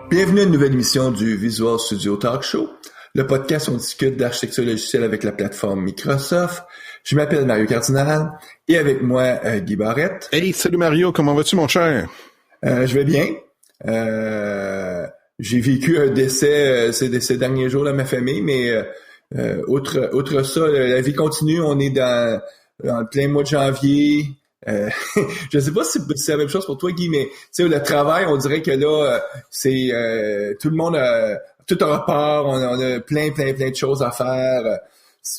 Bienvenue à une nouvelle émission du Visual Studio Talk Show, le podcast où on discute d'architecture logicielle avec la plateforme Microsoft. Je m'appelle Mario Cardinal et avec moi Guy Barrette. Hey, salut Mario, comment vas-tu mon cher? Je vais bien. J'ai vécu un décès ces derniers jours dans ma famille, mais outre ça, la vie continue. On est dans le plein mois de janvier. Je sais pas si c'est la même chose pour toi, Guy, mais tu sais, le travail, on dirait que là, c'est tout le monde tout a repart, on a plein de choses à faire.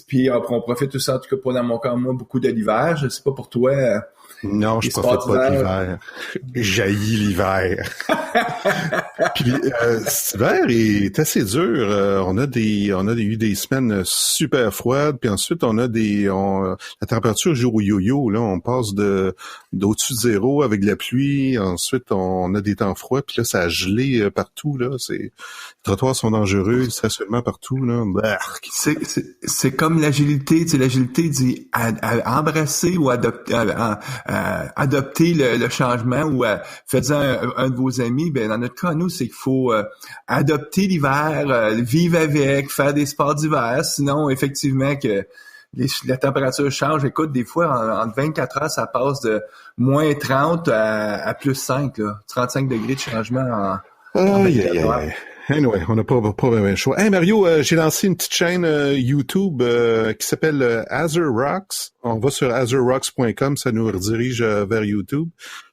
Puis on profite tout ça, en tout cas pour dans mon cas, moi, beaucoup de l'hiver. Je sais pas pour toi. Non, je profite pas de l'hiver. J'haïs l'hiver. Puis cet hiver est assez dur. On a eu des semaines super froides, puis ensuite la température joue au yo-yo. Là, on passe d'au-dessus de zéro avec de la pluie. Ensuite, on a des temps froids, puis là, ça a gelé partout. Là, les trottoirs sont dangereux, stationnement partout. Là, c'est comme l'agilité. Tu sais, l'agilité dit embrasser ou adopter le changement ou faites-en un de vos amis. Ben dans notre cas, nous, c'est qu'il faut adopter l'hiver, vivre avec, faire des sports d'hiver. Sinon, effectivement, que la température change. Écoute, des fois, en 24 heures, ça passe de moins 30 à plus 5, là, 35 degrés de changement en 24 heures. Anyway, on n'a pas vraiment le choix. Hey Mario, j'ai lancé une petite chaîne YouTube qui s'appelle Azure Rocks. On va sur azurerocks.com, ça nous redirige vers YouTube.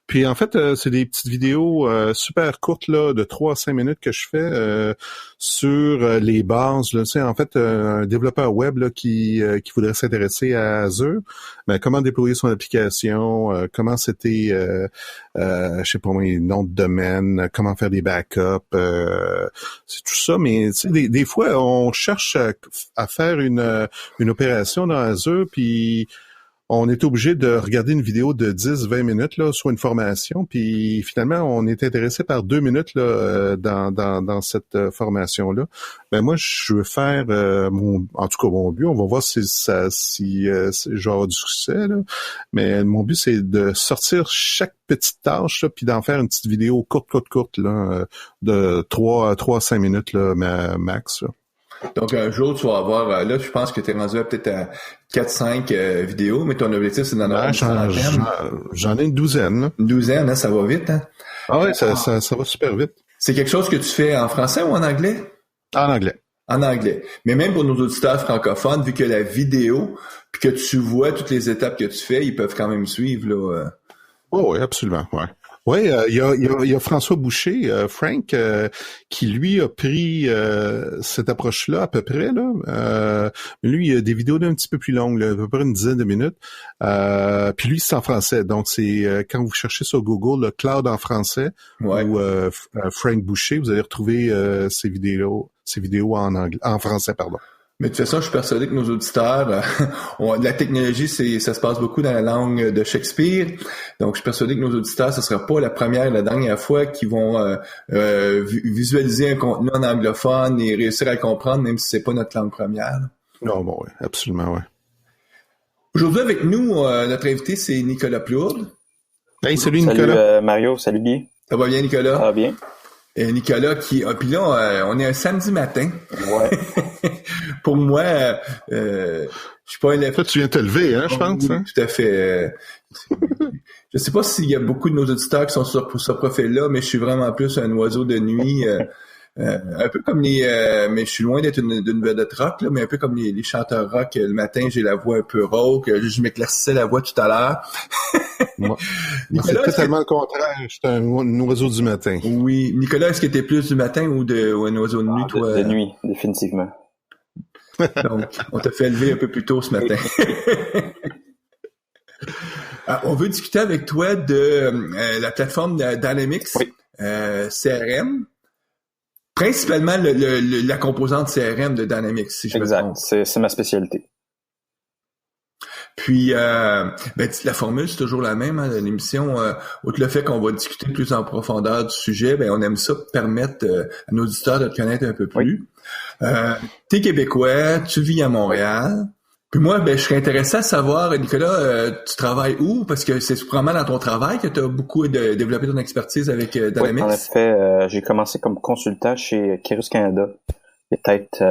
Puis en fait, c'est des petites vidéos super courtes là, de 3 à 5 minutes que je fais sur les bases. Là. En fait, un développeur web là, qui voudrait s'intéresser à Azure, mais comment déployer son application, comment c'était, je sais pas moi, les noms de domaine, comment faire des backups, c'est tout ça. Mais des fois, on cherche à faire une opération dans Azure, puis on est obligé de regarder une vidéo de 10-20 minutes, là, soit une formation, puis finalement, on est intéressé par 2 minutes là, dans cette formation-là. Ben moi, je veux faire en tout cas mon but, on va voir si je vais avoir du succès, là. Mais mon but, c'est de sortir chaque petite tâche, là, puis d'en faire une petite vidéo courte, là, de 3 à 5 minutes, là, max, là. Donc, un jour, tu vas avoir... Là, je pense que tu es rendu peut-être à 4-5 vidéos, mais ton objectif, c'est d'en avoir une centaine. J'en ai une douzaine. Là. Une douzaine, hein, ça va vite, hein? Ah oui, ça va super vite. C'est quelque chose que tu fais en français ou en anglais? En anglais. En anglais. Mais même pour nos auditeurs francophones, vu que la vidéo, puis que tu vois toutes les étapes que tu fais, ils peuvent quand même suivre, là. Oh, oui, absolument, ouais. Oui, il y a François Boucher, Frank, qui lui a pris cette approche-là à peu près là. Lui, il a des vidéos d'un petit peu plus longues, là, à peu près une dizaine de minutes. Puis lui, c'est en français. Donc c'est quand vous cherchez sur Google le cloud en français ou Frank Boucher, vous allez retrouver ces vidéos en français, pardon. Mais de toute façon, je suis persuadé que nos auditeurs, la technologie, ça se passe beaucoup dans la langue de Shakespeare. Donc, je suis persuadé que nos auditeurs, ce sera pas la première et la dernière fois qu'ils vont visualiser un contenu en anglophone et réussir à le comprendre, même si c'est pas notre langue première. Non, bon, oui, absolument, oui. Aujourd'hui, avec nous, notre invité, c'est Nicolas Plourde. Hey, salut Nicolas. Salut Mario, salut Guy. Ça va bien, Nicolas? Ça va bien. Et Nicolas puis là, on est un samedi matin. Ouais. Pour moi, je suis pas un... Toi, tu viens te lever, hein, je pense. Oui, hein? Tout à fait. Je sais pas s'il y a beaucoup de nos auditeurs qui sont sur ce profil-là, mais je suis vraiment plus un oiseau de nuit. Un peu comme mais je suis loin d'être d'une vedette rock, là, mais un peu comme les chanteurs rock. Le matin, j'ai la voix un peu rauque. Je m'éclaircissais la voix tout à l'heure. Moi, c'est totalement le contraire. Je suis un oiseau du matin. Oui. Nicolas, est-ce que t'es plus du matin ou un oiseau de nuit, toi? De nuit, définitivement. Donc, on t'a fait lever un peu plus tôt ce matin. On veut discuter avec toi de la plateforme Dynamics, CRM. Principalement la composante CRM de Dynamics, si je me trompe. Exact, c'est ma spécialité. Puis, la formule, c'est toujours la même, hein, l'émission. Outre le fait qu'on va discuter plus en profondeur du sujet, on aime ça permettre à nos auditeurs de te connaître un peu plus. T'es Québécois, tu vis à Montréal. Puis moi, ben, je serais intéressé à savoir, Nicolas, tu travailles où? Parce que c'est probablement dans ton travail que tu as beaucoup développé ton expertise avec Oui, en Dynamics. effet, j'ai commencé comme consultant chez Kairos Canada. Il y a peut-être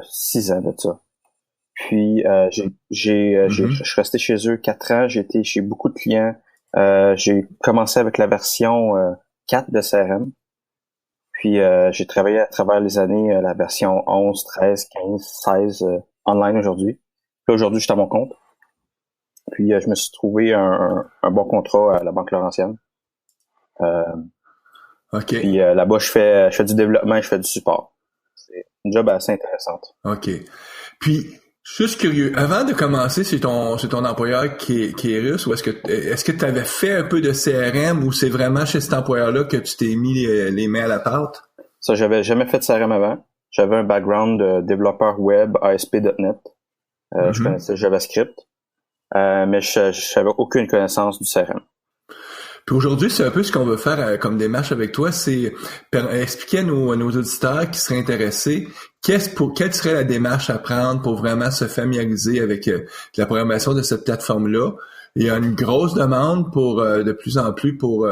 6 ans de ça. Puis je suis resté chez eux 4 ans. J'ai été chez beaucoup de clients. J'ai commencé avec la version 4 de CRM. Puis j'ai travaillé à travers les années la version 11, 13, 15, 16 online aujourd'hui. Puis aujourd'hui, je suis à mon compte. Puis je me suis trouvé un bon contrat à la Banque Laurentienne. OK. Puis là-bas, je fais du développement et je fais du support. C'est une job assez intéressante. OK. Puis, juste curieux, avant de commencer chez ton employeur qui est russe, ou est-ce que tu avais fait un peu de CRM ou c'est vraiment chez cet employeur-là que tu t'es mis les mains à la pâte? Ça, j'avais jamais fait de CRM avant. J'avais un background de développeur web, ASP.NET. Je connaissais JavaScript. Mais je n'avais aucune connaissance du CRM. Puis aujourd'hui, c'est un peu ce qu'on veut faire comme démarche avec toi, c'est expliquer à nos auditeurs qui seraient intéressés quelle serait la démarche à prendre pour vraiment se familiariser avec la programmation de cette plateforme-là. Il y a une grosse demande pour de plus en plus pour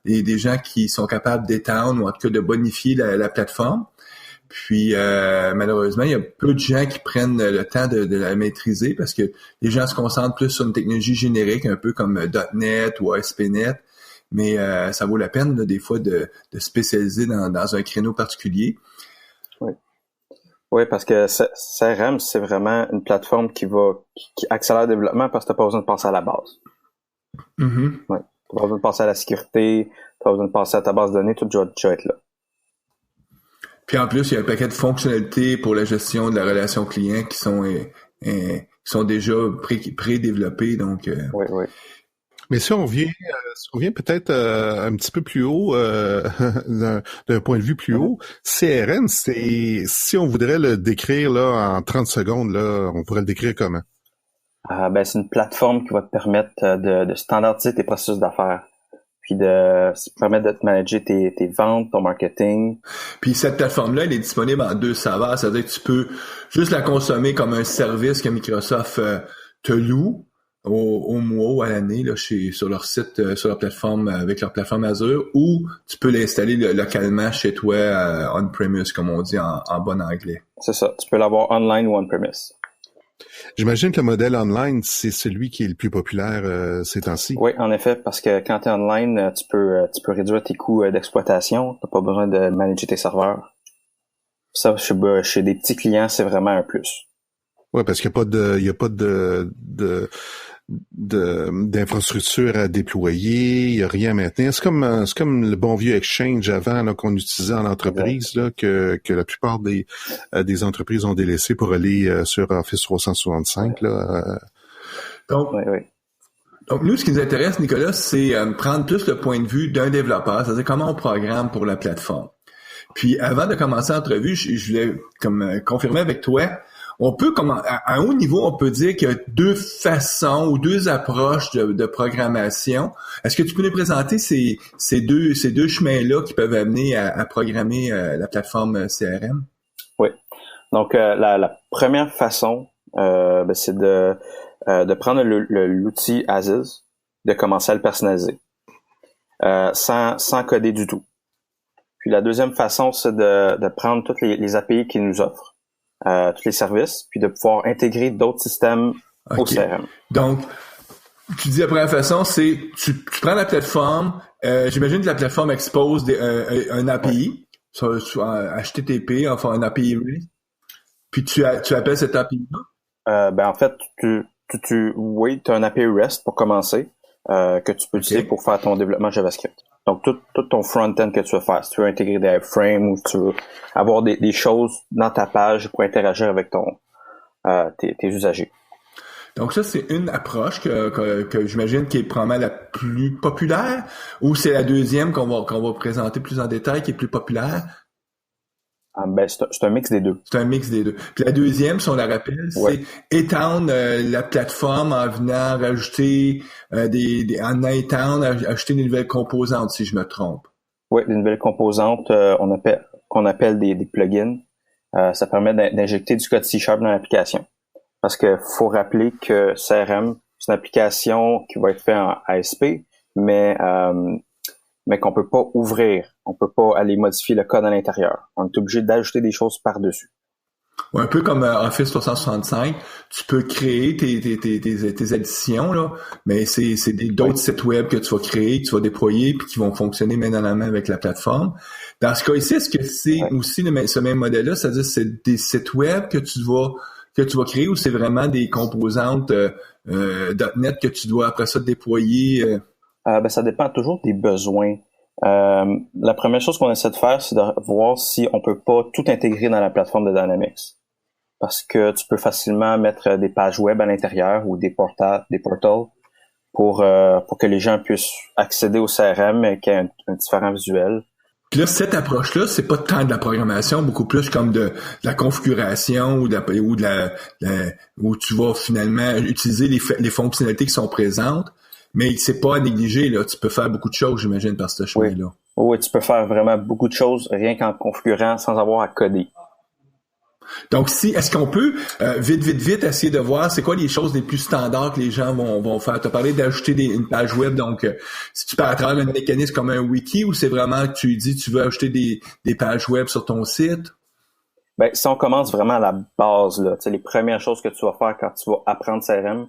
des gens qui sont capables d'étendre ou en tout cas de bonifier la plateforme. Puis malheureusement, il y a peu de gens qui prennent le temps de la maîtriser parce que les gens se concentrent plus sur une technologie générique, un peu comme .NET ou ASP.NET, mais ça vaut la peine là, des fois de spécialiser dans un créneau particulier. Oui, parce que CRM, c'est vraiment une plateforme qui accélère le développement parce que tu n'as pas besoin de penser à la base. Mm-hmm. Ouais. Tu n'as pas besoin de penser à la sécurité, tu n'as pas besoin de penser à ta base de données, tout doit déjà être là. Puis en plus, il y a un paquet de fonctionnalités pour la gestion de la relation client qui sont déjà pré-développées. Donc, Oui. Mais si on vient peut-être un petit peu plus haut, d'un point de vue plus haut, CRM, si on voudrait le décrire là en 30 secondes, là, on pourrait le décrire comment? C'est une plateforme qui va te permettre de standardiser tes processus d'affaires, puis de permettre de te manager tes ventes, ton marketing. Puis cette plateforme-là, elle est disponible en 2 saveurs, c'est-à-dire que tu peux juste la consommer comme un service que Microsoft te loue au mois ou à l'année là, sur leur site, sur leur plateforme, avec leur plateforme Azure, ou tu peux l'installer localement chez toi on-premise, comme on dit en bon anglais. C'est ça, tu peux l'avoir online ou on-premise. J'imagine que le modèle online, c'est celui qui est le plus populaire ces temps-ci. Oui, en effet, parce que quand tu es online, tu peux réduire tes coûts d'exploitation, tu n'as pas besoin de manager tes serveurs. Ça, chez des petits clients, c'est vraiment un plus. Ouais, parce qu'il n'y a pas d'infrastructure à déployer, il n'y a rien à maintenir. C'est comme le bon vieux Exchange avant là, qu'on utilisait en entreprise, là, que la plupart des entreprises ont délaissé pour aller sur Office 365. Là. Donc, Donc, nous, ce qui nous intéresse, Nicolas, c'est prendre plus le point de vue d'un développeur, c'est-à-dire comment on programme pour la plateforme. Puis, avant de commencer l'entrevue, je voulais confirmer avec toi, on peut, à un haut niveau, on peut dire qu'il y a 2 façons ou 2 approches de programmation. Est-ce que tu peux nous présenter ces deux chemins-là qui peuvent amener à programmer la plateforme CRM? Oui. Donc, la première façon, c'est de prendre l'outil As-is, de commencer à le personnaliser, sans coder du tout. Puis la deuxième façon, c'est de prendre toutes les API qu'ils nous offrent, tous les services, puis de pouvoir intégrer d'autres systèmes au CRM. Donc, tu dis la première façon, c'est tu prends la plateforme, j'imagine que la plateforme expose un API, sur HTTP, enfin un API REST, puis tu appelles cet API-là? En fait, oui, tu as un API REST pour commencer, que tu peux utiliser pour faire ton développement JavaScript. Donc, tout ton front-end que tu veux faire, si tu veux intégrer des iframes ou si tu veux avoir des choses dans ta page pour interagir avec tes usagers. Donc ça, c'est une approche que j'imagine qui est probablement la plus populaire, ou c'est la deuxième qu'on va présenter plus en détail qui est plus populaire? C'est un mix des deux. C'est un mix des deux. Puis la deuxième, si on la rappelle, c'est étendre la plateforme en venant rajouter ajouter des nouvelles composantes, si je me trompe. Oui, des nouvelles composantes qu'on appelle des plugins. Ça permet d'injecter du code C# dans l'application. Parce que faut rappeler que CRM, c'est une application qui va être faite en ASP, mais qu'on peut pas ouvrir. On peut pas aller modifier le code à l'intérieur. On est obligé d'ajouter des choses par-dessus. Ouais, un peu comme Office 365, tu peux créer tes additions, là, mais c'est d'autres sites web que tu vas créer, que tu vas déployer, puis qui vont fonctionner main dans la main avec la plateforme. Dans ce cas ici, est-ce que c'est aussi ce même modèle-là, c'est-à-dire c'est des sites web que tu vas créer, ou c'est vraiment des composantes .NET que tu dois après ça déployer? Ça dépend toujours des besoins. La première chose qu'on essaie de faire, c'est de voir si on peut pas tout intégrer dans la plateforme de Dynamics. Parce que tu peux facilement mettre des pages web à l'intérieur ou des portals pour que les gens puissent accéder au CRM et qu'il y ait un différent visuel. Puis là, cette approche-là, c'est pas tant de la programmation, beaucoup plus comme de la configuration où tu vas finalement utiliser les fonctionnalités qui sont présentes. Mais c'est pas à négliger, là. Tu peux faire beaucoup de choses, j'imagine, par ce chemin-là. Oui, tu peux faire vraiment beaucoup de choses rien qu'en configurant sans avoir à coder. Donc, est-ce qu'on peut, vite, essayer de voir c'est quoi les choses les plus standards que les gens vont faire? Tu as parlé d'ajouter une page web, donc si tu peux à travers un mécanisme comme un wiki, ou c'est vraiment que tu dis tu veux ajouter des pages web sur ton site? Ben, si on commence vraiment à la base, là, tu sais, les premières choses que tu vas faire quand tu vas apprendre CRM,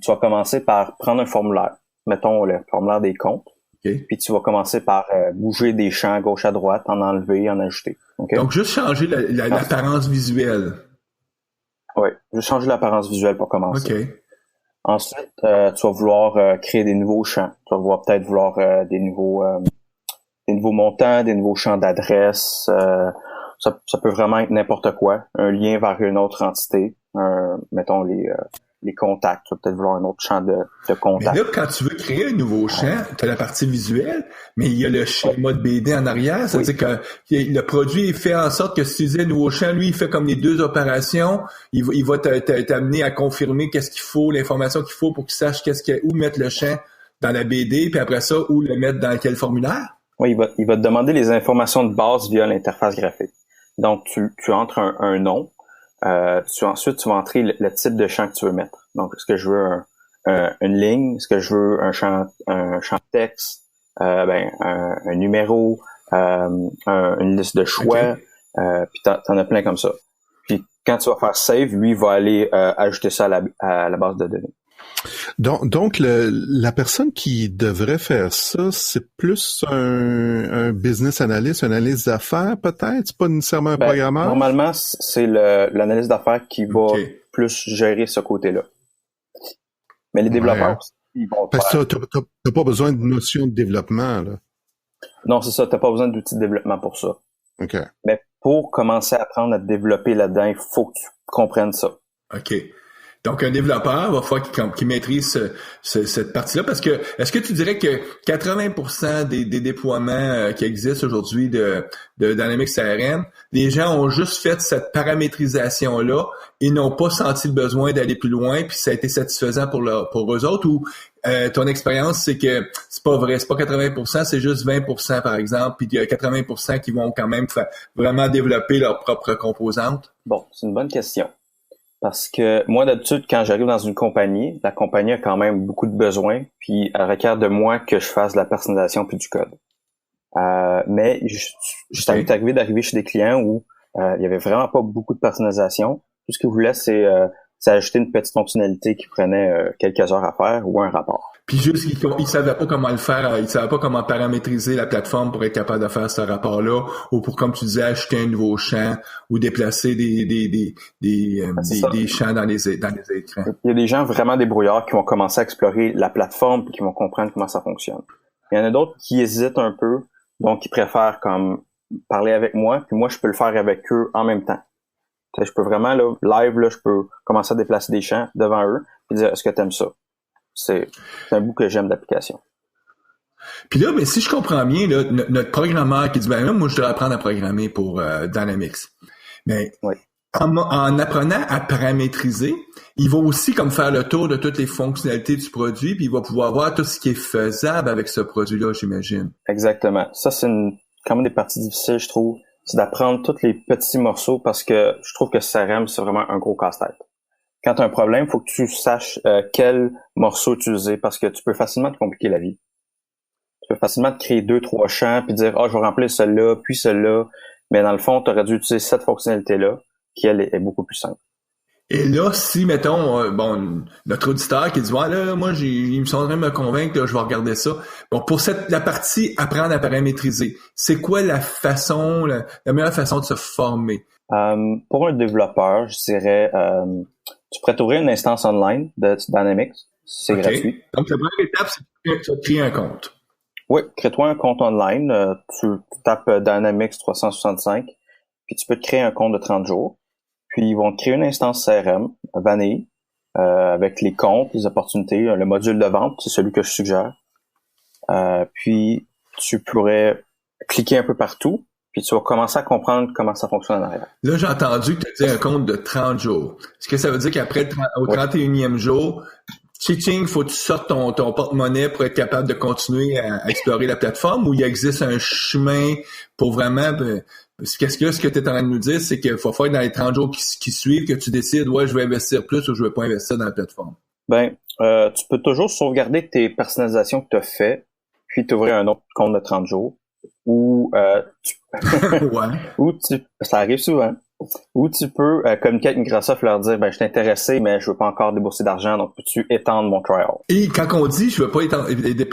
tu vas commencer par prendre un formulaire, mettons le formulaire des comptes, puis tu vas commencer par bouger des champs à gauche à droite, en enlever, en ajouter. Okay? Donc, juste changer l'apparence visuelle. Oui, juste changer l'apparence visuelle pour commencer. Okay. Ensuite, tu vas vouloir créer des nouveaux champs. Tu vas peut-être vouloir des nouveaux montants, des nouveaux champs d'adresse. Ça peut vraiment être n'importe quoi. Un lien vers une autre entité. Mettons les contacts. Tu vas peut-être vouloir un autre champ de contacts. Mais là, quand tu veux créer un nouveau champ, tu as la partie visuelle, mais il y a le schéma de BD en arrière. C'est-à-dire que le produit est fait en sorte que si tu disais un nouveau champ, lui, il fait comme les deux opérations. Il va t'amener à confirmer qu'est-ce qu'il faut, l'information qu'il faut pour qu'il sache où mettre le champ dans la BD, puis après ça, où le mettre dans quel formulaire. Oui, il va te demander les informations de base via l'interface graphique. Donc, tu entres un nom. Ensuite, tu vas entrer le type de champ que tu veux mettre. Donc, est-ce que je veux une ligne? Est-ce que je veux un champ texte? Un numéro? Une liste de choix? Okay. Puis t'en as plein comme ça. Puis, quand tu vas faire save, lui, il va aller ajouter ça à la base de données. Donc la personne qui devrait faire ça, c'est plus un business analyst, un analyste d'affaires peut-être, c'est pas nécessairement un programmeur. Normalement, c'est l'analyste d'affaires qui va plus gérer ce côté-là. Mais les développeurs, ils vont parce que t'as pas besoin de notion de développement là. Non, c'est ça, t'as pas besoin d'outils de développement pour ça. OK. Mais pour commencer à apprendre à te développer là-dedans, il faut que tu comprennes ça. OK. Donc, un développeur va falloir qu'il maîtrise cette partie-là, parce que est-ce que tu dirais que 80% des déploiements qui existent aujourd'hui de Dynamics CRM, les gens ont juste fait cette paramétrisation-là et n'ont pas senti le besoin d'aller plus loin, puis ça a été satisfaisant pour eux autres, ou ton expérience, c'est que c'est pas vrai, c'est pas 80%, c'est juste 20% par exemple, puis il y a 80% qui vont quand même vraiment développer leurs propres composantes? Bon, c'est une bonne question. Parce que moi, d'habitude, quand j'arrive dans une compagnie, la compagnie a quand même beaucoup de besoins, puis elle requiert de moi que je fasse de la personnalisation puis du code. Mais ça m'est arrivé d'arriver chez des clients où il y avait vraiment pas beaucoup de personnalisation. Tout ce qu'ils voulaient, c'est ajouter une petite fonctionnalité qui prenait quelques heures à faire ou un rapport. Puis juste, ils savaient pas comment le faire, ils savaient pas comment paramétriser la plateforme pour être capable de faire ce rapport-là, ou pour, comme tu disais, ajouter un nouveau champ, ou déplacer des champs dans les écrans. Il y a des gens vraiment débrouillards qui vont commencer à explorer la plateforme et qui vont comprendre comment ça fonctionne. Il y en a d'autres qui hésitent un peu, donc qui préfèrent comme parler avec moi, puis moi je peux le faire avec eux en même temps. T'sais, je peux vraiment live, je peux commencer à déplacer des champs devant eux et dire est-ce que tu aimes ça? C'est un bout que j'aime d'application. Puis là, mais si je comprends bien, là, notre programmeur qui dit ben moi je dois apprendre à programmer pour Dynamics. Mais oui. En apprenant à paramétriser, il va aussi comme faire le tour de toutes les fonctionnalités du produit, puis il va pouvoir voir tout ce qui est faisable avec ce produit-là, j'imagine. Exactement. Ça, c'est quand même des parties difficiles, je trouve. C'est d'apprendre tous les petits morceaux parce que je trouve que CRM, c'est vraiment un gros casse-tête. quand tu as un problème, il faut que tu saches quel morceau utiliser parce que tu peux facilement te compliquer la vie. Tu peux facilement te créer 2-3 champs puis dire je vais remplir celui-là, puis celui-là. Mais dans le fond, tu aurais dû utiliser cette fonctionnalité-là, qui elle est beaucoup plus simple. Et là, si, mettons, notre auditeur qui dit, ouais, là, moi, ils me sont en train de me convaincre, là, je vais regarder ça. Bon, pour la partie apprendre à paramétriser, c'est quoi la meilleure façon de se former? Pour un développeur, je dirais, tu pourrais t'ouvrir une instance online de Dynamics. C'est gratuit. Donc, la première étape, c'est que tu crées un compte. Oui, crée-toi un compte online. Tu tapes Dynamics 365, puis tu peux te créer un compte de 30 jours. Puis, ils vont te créer une instance CRM, vanille, avec les comptes, les opportunités, le module de vente, c'est celui que je suggère. Puis, tu pourrais cliquer un peu partout, puis tu vas commencer à comprendre comment ça fonctionne en arrière. Là, j'ai entendu que tu as dit un compte de 30 jours. Est-ce que ça veut dire qu'après au 31e jour, il faut que tu sortes ton porte-monnaie pour être capable de continuer à explorer la plateforme, ou il existe un chemin pour vraiment... ce que tu es en train de nous dire, c'est qu'il faut faire dans les 30 jours qui suivent que tu décides, je vais investir plus ou je vais pas investir dans la plateforme. Tu peux toujours sauvegarder tes personnalisations que tu as fait, puis t'ouvrir un autre compte de 30 jours. Ou ça arrive souvent. Ou tu peux communiquer avec Microsoft et leur dire je suis intéressé, mais je veux pas encore débourser d'argent, donc peux-tu étendre mon trial? Et quand on dit je veux pas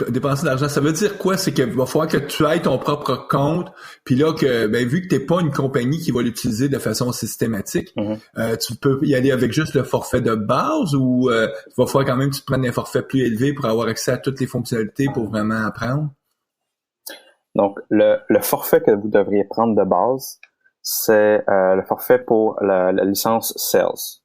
dépenser d'argent, ça veut dire quoi? C'est qu'il va falloir que tu aies ton propre compte, puis là que vu que t'es pas une compagnie qui va l'utiliser de façon systématique, tu peux y aller avec juste le forfait de base, ou il va falloir quand même que tu te prennes un forfait plus élevé pour avoir accès à toutes les fonctionnalités pour vraiment apprendre? Donc, le forfait que vous devriez prendre de base, c'est le forfait pour la licence Sales.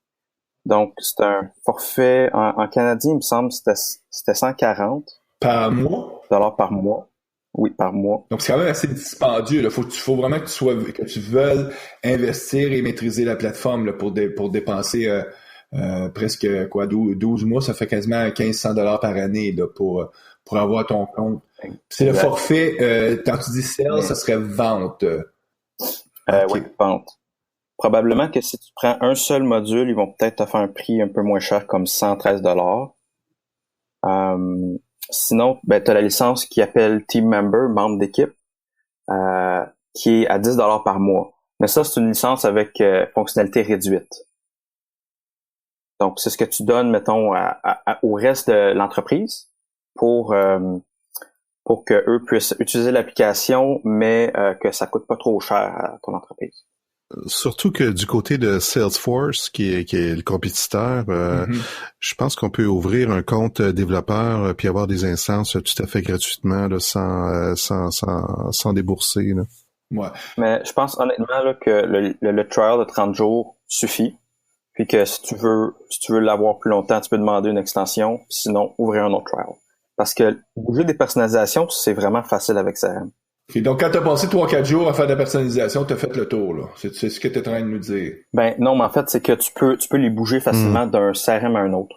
Donc, c'est un forfait, en canadien, il me semble, c'était 140 par mois? $ par mois. Oui, par mois. Donc, c'est quand même assez dispendieux. Il faut vraiment que tu veuilles investir et maîtriser la plateforme là, pour dépenser presque 12 mois. Ça fait quasiment 1500 $ par année là, pour avoir ton compte. C'est le forfait, quand tu dis sales, ça serait vente. Oui, vente. Probablement que si tu prends un seul module, ils vont peut-être te faire un prix un peu moins cher, comme 113 $. Sinon, tu as la licence qui appelle Team Member, membre d'équipe, qui est à 10 $ par mois. Mais ça, c'est une licence avec fonctionnalité réduite. Donc, c'est ce que tu donnes, mettons, au reste de l'entreprise pour que eux puissent utiliser l'application, mais que ça coûte pas trop cher à ton entreprise. Surtout que du côté de Salesforce, qui est le compétiteur, je pense qu'on peut ouvrir un compte développeur puis avoir des instances tout à fait gratuitement là, sans débourser. Là. Ouais. Mais je pense honnêtement là, que le trial de 30 jours suffit. Puis que si tu veux l'avoir plus longtemps, tu peux demander une extension, sinon ouvrir un autre trial. Parce que bouger des personnalisations, c'est vraiment facile avec CRM. Okay, donc, quand tu as passé 3-4 jours à faire de la personnalisation, tu as fait le tour, là. C'est ce que tu es en train de nous dire. Non, mais en fait, c'est que tu peux les bouger facilement d'un CRM à un autre.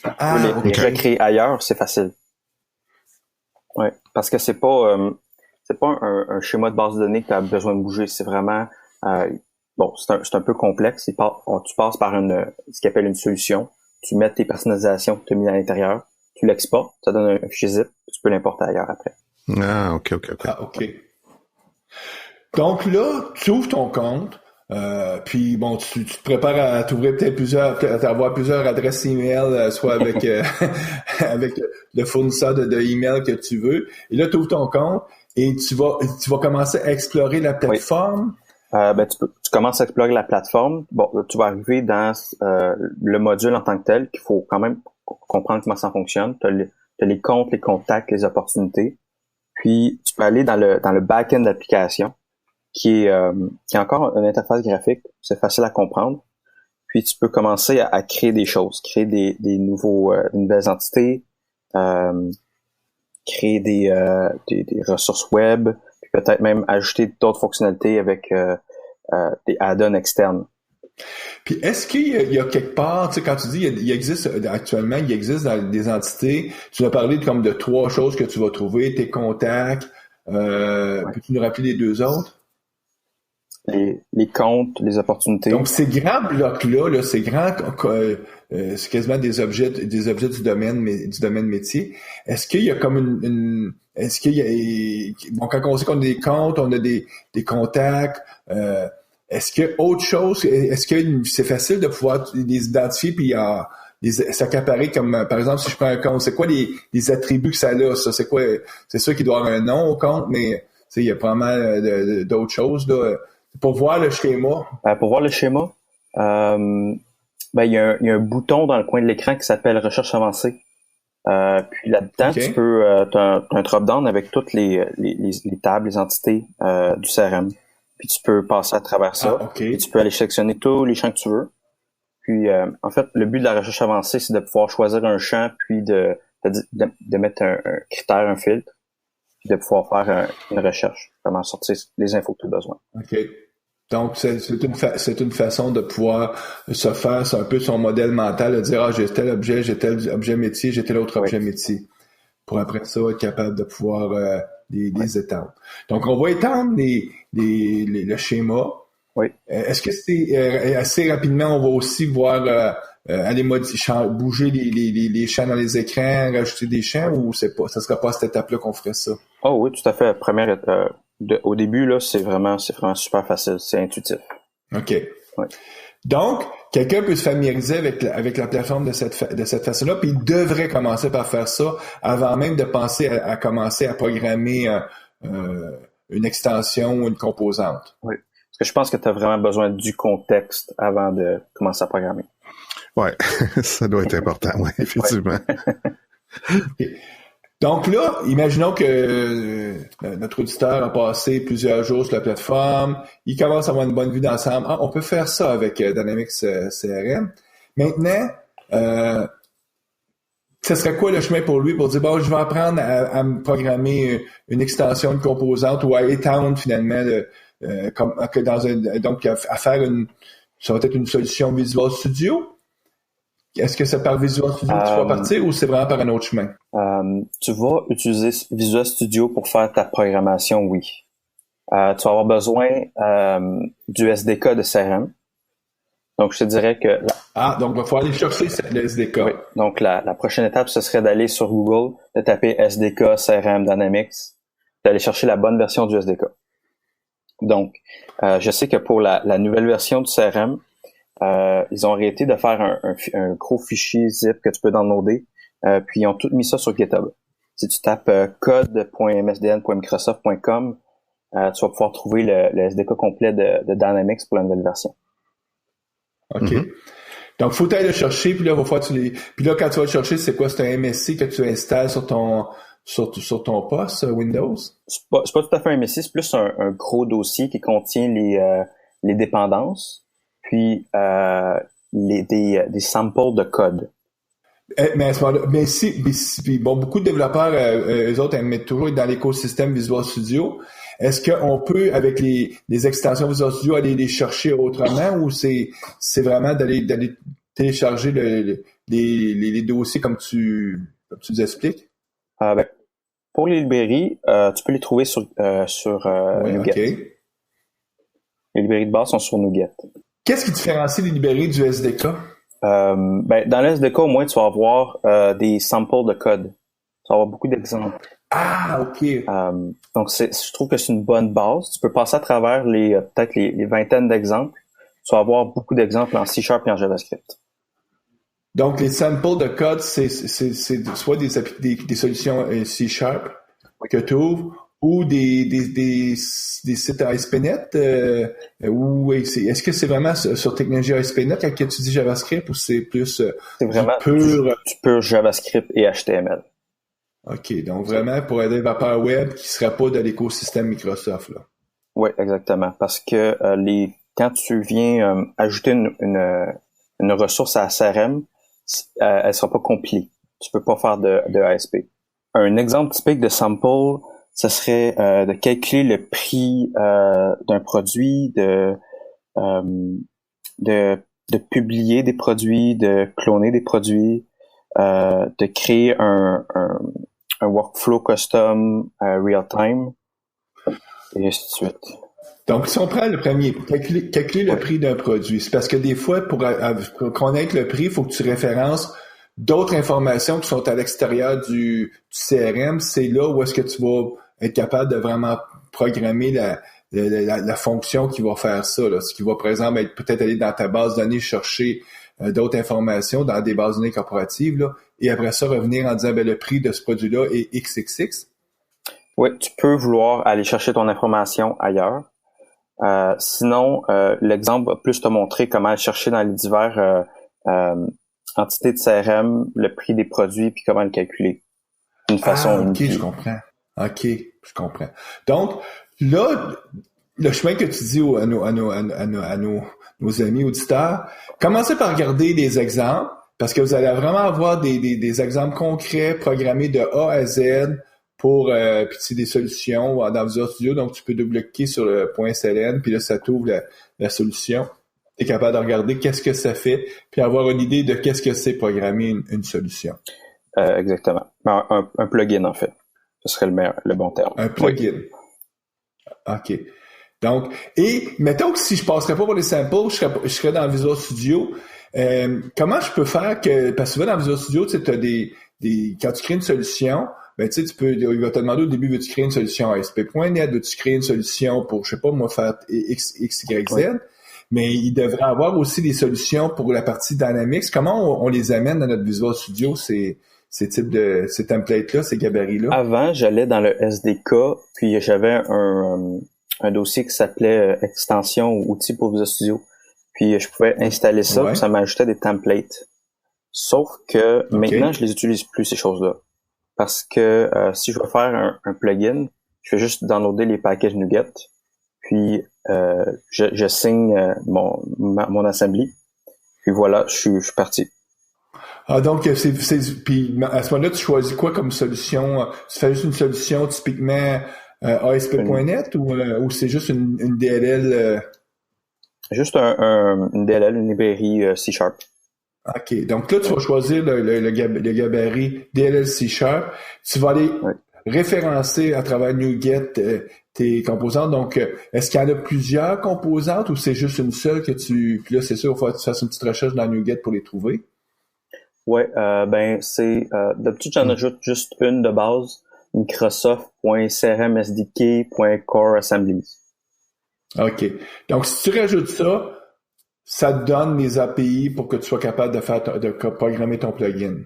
Tu peux les recréer ailleurs, c'est facile. Ouais, parce que c'est pas un schéma de base de données que tu as besoin de bouger. C'est vraiment c'est un peu complexe. Tu passes par ce qu'on appelle une solution. Tu mets tes personnalisations que tu as mis à l'intérieur, tu l'exportes, ça donne un fichier zip, tu peux l'importer ailleurs après. Ah, OK. Ah, OK. Donc là, tu ouvres ton compte, puis bon, tu te prépares à t'ouvrir peut-être à avoir plusieurs adresses email, soit avec avec le fournisseur de email que tu veux. Et là, tu ouvres ton compte et tu vas commencer à explorer la plateforme. Oui. Tu commences à explorer la plateforme. Bon, tu vas arriver dans le module en tant que tel, qu'il faut quand même comprendre comment ça fonctionne. Tu as les comptes, les contacts, les opportunités. Puis, tu peux aller dans le back-end de l'application, qui est encore une interface graphique. C'est facile à comprendre. Puis, tu peux commencer à créer des choses, créer des nouvelles entités, créer des ressources web, puis peut-être même ajouter d'autres fonctionnalités avec des add-ons externes. Puis est-ce qu'il y a quelque part, tu sais, quand tu dis il existe actuellement, il existe dans des entités, tu vas parler de 3 choses que tu vas trouver, tes contacts, peux-tu nous rappeler les 2 autres? les comptes, les opportunités. Donc, ces grands blocs-là, là, ces grands, c'est quasiment des objets du domaine métier. Est-ce qu'il y a comme est-ce qu'il y a, bon, quand on sait qu'on a des comptes, on a des contacts, est-ce qu'il y a autre chose, est-ce que c'est facile de pouvoir les identifier puis s'accaparer comme, par exemple, si je prends un compte, c'est quoi les attributs que ça a, ça? C'est quoi, c'est sûr qu'il doit avoir un nom au compte, mais, il y a pas mal d'autres choses, là. Pour voir le schéma. Pour voir le schéma, il y a un bouton dans le coin de l'écran qui s'appelle Recherche avancée. Puis là-dedans, Okay. tu peux, t'as un drop-down avec toutes les tables, les entités du CRM. Puis tu peux passer à travers ça. Okay. Puis tu peux aller sélectionner tous les champs que tu veux. Puis en fait, le but de la recherche avancée, c'est de pouvoir choisir un champ, puis de mettre un critère, un filtre, puis de pouvoir faire une recherche, vraiment sortir les infos que tu as besoin. OK. Donc, c'est une façon de pouvoir se faire, c'est un peu son modèle mental, de dire, j'ai tel objet métier, j'ai tel autre objet métier. Pour après ça, être capable de pouvoir les étendre. Donc, on va étendre le schéma. Oui. Est-ce que c'est assez rapidement, on va aussi voir aller bouger les champs dans les écrans, rajouter des champs, ou ça sera pas à cette étape-là qu'on ferait ça? Oh oui, tout à fait. Au début, là, c'est vraiment super facile, c'est intuitif. OK. Oui. Donc, quelqu'un peut se familiariser avec la plateforme de cette façon-là, puis il devrait commencer par faire ça avant même de penser à commencer à programmer une extension ou une composante. Oui. Parce que je pense que tu as vraiment besoin du contexte avant de commencer à programmer. Ouais, ça doit être important, oui, effectivement. Okay. Donc là, imaginons que notre auditeur a passé plusieurs jours sur la plateforme, il commence à avoir une bonne vue d'ensemble. On peut faire ça avec Dynamics CRM. Maintenant, ce serait quoi le chemin pour lui pour dire, je vais apprendre à me programmer une extension, une composante ou à étendre finalement donc à faire ça va être une solution Visual Studio? Est-ce que c'est par Visual Studio que tu vas partir ou c'est vraiment par un autre chemin? Tu vas utiliser Visual Studio pour faire ta programmation, oui. Tu vas avoir besoin du SDK de CRM. Donc, je te dirais que... donc il va falloir aller chercher le SDK. Oui. Donc, la prochaine étape, ce serait d'aller sur Google, de taper SDK CRM Dynamics, d'aller chercher la bonne version du SDK. Donc, je sais que pour la nouvelle version du CRM, ils ont arrêté de faire un gros fichier zip que tu peux downloader, puis ils ont tout mis ça sur GitHub. Si tu tapes code.msdn.microsoft.com, tu vas pouvoir trouver le SDK complet de Dynamics pour la nouvelle version. OK. Mm-hmm. Donc, faut aller le chercher, puis là, puis là, quand tu vas le chercher, c'est quoi? C'est un MSC que tu installes sur ton poste Windows? C'est pas tout à fait un MSC, c'est plus un gros dossier qui contient les dépendances, puis des samples de code. Mais à ce moment-là, beaucoup de développeurs, eux autres, ils mettent toujours dans l'écosystème Visual Studio. Est-ce qu'on peut, avec les extensions Visual Studio, aller les chercher autrement ou c'est vraiment d'aller télécharger les dossiers comme tu nous expliques? Pour les librairies, tu peux les trouver sur NuGet. Okay. Les librairies de base sont sur NuGet. Qu'est-ce qui différencie les librairies du SDK? Dans le SDK, au moins, tu vas avoir des samples de code. Tu vas avoir beaucoup d'exemples. Ah, OK. Donc, je trouve que c'est une bonne base. Tu peux passer à travers peut-être les vingtaines d'exemples. Tu vas avoir beaucoup d'exemples en C# et en JavaScript. Donc, les samples de code, c'est soit des solutions C# que tu ouvres ou des sites ASP.NET ou est-ce que c'est vraiment sur technologie ASP.NET quand tu dis JavaScript ou c'est plus c'est vraiment du pur JavaScript et HTML. OK, donc vraiment pour un développeur web qui ne serait pas de l'écosystème Microsoft, là. Oui, exactement. Parce que quand tu viens ajouter une ressource à CRM, elle ne sera pas compilée. Tu peux pas faire de ASP. Un exemple typique de sample, ce serait de calculer le prix d'un produit, de publier des produits, de cloner des produits, de créer un workflow custom real-time, et ainsi de suite. Donc, si on prend le premier, calculer le prix d'un produit, c'est parce que des fois, pour connaître le prix, il faut que tu références d'autres informations qui sont à l'extérieur du CRM. C'est là où est-ce que tu vas être capable de vraiment programmer la fonction qui va faire ça. Là. Ce qui va, par exemple, être peut-être aller dans ta base de données chercher d'autres informations dans des bases de données corporatives, là, et après ça, revenir en disant le prix de ce produit-là est XXX. Oui, tu peux vouloir aller chercher ton information ailleurs. Sinon, l'exemple va plus te montrer comment aller chercher dans les divers entités de CRM le prix des produits puis comment le calculer d'une façon unique. Je comprends. OK, je comprends. Donc, là, le chemin que tu dis à nos amis auditeurs, commencez par regarder des exemples, parce que vous allez vraiment avoir des exemples concrets programmés de A à Z pour puis c'est des solutions dans Visual Studio. Donc, tu peux double-cliquer sur le .sln, puis là, ça t'ouvre la solution. Tu es capable de regarder qu'est-ce que ça fait, puis avoir une idée de qu'est-ce que c'est programmer une solution. Exactement. Un plugin, en fait. Ce serait le bon terme. Un plugin. Oui. OK. Donc, et mettons que si je passerais pas pour les samples, je serais dans Visual Studio. Comment je peux faire que, parce que souvent dans Visual Studio, tu sais, t'as quand tu crées une solution, tu sais, il va te demander au début, veux-tu créer une solution ASP.NET, veux-tu créer une solution pour, je sais pas, moi, faire X, Y, Z? Oui. Mais il devrait avoir aussi des solutions pour la partie Dynamics. Comment on les amène dans notre Visual Studio, ces templates-là, ces gabarits-là? Avant, j'allais dans le SDK, puis j'avais un dossier qui s'appelait extension ou outils pour Visual Studio. Puis je pouvais installer ça, puis ça m'ajoutait des templates. Sauf que maintenant, je les utilise plus, ces choses-là. Parce que si je veux faire un plugin, je vais juste downloader les packages NuGet, puis je signe mon assembly, puis voilà, je suis parti. Ah, donc, puis à ce moment-là, tu choisis quoi comme solution? Tu fais juste une solution typiquement ASP.NET ou c'est juste une DLL? Juste une DLL, une librairie C#. OK. Donc là, tu vas choisir le gabarit DLL C#. Tu vas aller référencer à travers NuGet tes composantes. Donc, est-ce qu'il y en a plusieurs composantes ou c'est juste une seule que puis là, c'est sûr, il faut que tu fasses une petite recherche dans NuGet pour les trouver? Ouais, c'est d'habitude j'en ajoute juste une de base, microsoft.crmsdk.coreassemblies. OK. Donc si tu rajoutes ça, ça te donne les API pour que tu sois capable de programmer ton plugin.